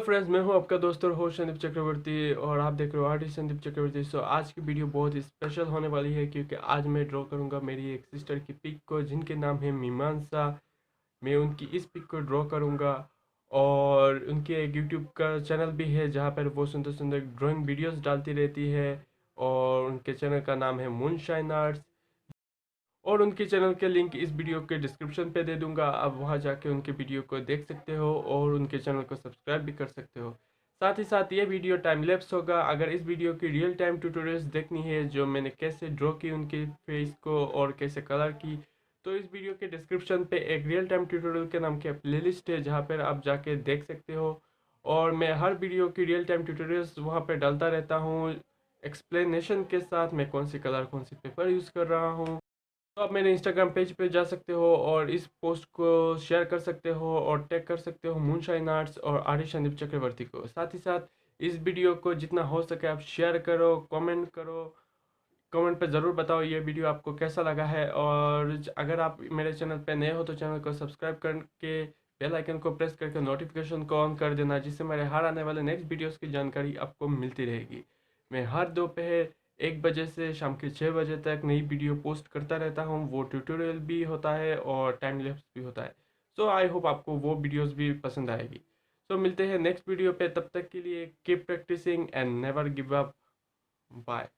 फ्रेंड्स, मैं हूं आपका दोस्त और होस्ट संदीप चक्रवर्ती और आप देख रहे हो आर्टिस्ट संदीप चक्रवर्ती। सो आज की वीडियो बहुत ही स्पेशल होने वाली है क्योंकि आज मैं ड्रॉ करूंगा मेरी एक सिस्टर की पिक को जिनके नाम है मीमांसा। मैं उनकी इस पिक को ड्रॉ करूंगा और उनके एक यूट्यूब का चैनल भी है जहां पर वो सुंदर सुंदर ड्राइंग वीडियोस डालती रहती है और उनके चैनल का नाम है मूनशाइन आर्ट्स। और उनके चैनल के लिंक इस वीडियो के डिस्क्रिप्शन पे दे दूंगा। आप वहां जाके उनके वीडियो को देख सकते हो और उनके चैनल को सब्सक्राइब भी कर सकते हो। साथ ही साथ ये वीडियो टाइम लैप्स होगा। अगर इस वीडियो की रियल टाइम ट्यूटोरियल्स देखनी है जो मैंने कैसे ड्रॉ की उनके फेस को और कैसे कलर की, तो इस वीडियो के डिस्क्रिप्शन पे एक रियल टाइम ट्यूटोरियल के नाम की प्लेलिस्ट है जहाँ पर आप जाके देख सकते हो। और मैं हर वीडियो की रियल टाइम ट्यूटोरियल्स वहाँ पर डालता रहता हूँ एक्सप्लेनेशन के साथ, मैं कौन सी कलर कौन सी पेपर यूज़ कर रहा हूँ। तो आप मेरे इंस्टाग्राम पेज पे जा सकते हो और इस पोस्ट को शेयर कर सकते हो और टैग कर सकते हो मूनशाइन आर्ट्स और आर्टिस्ट संदीप चक्रवर्ती को। साथ ही साथ इस वीडियो को जितना हो सके आप शेयर करो, कमेंट करो। कमेंट पे ज़रूर बताओ ये वीडियो आपको कैसा लगा है। और अगर आप मेरे चैनल पे नए हो तो चैनल को सब्सक्राइब करके बेल आइकन को प्रेस करके नोटिफिकेशन को ऑन कर देना, जिससे मेरे हर आने वाले नेक्स्ट वीडियोस की जानकारी आपको मिलती रहेगी। मैं हर दोपहर 1 बजे से शाम के 6 बजे तक नई वीडियो पोस्ट करता रहता हूँ। वो ट्यूटोरियल भी होता है और टाइम लैप्स भी होता है। सो आई होप आपको वो वीडियोस भी पसंद आएगी। सो मिलते हैं नेक्स्ट वीडियो पे, तब तक के लिए keep practising and never give up. Bye.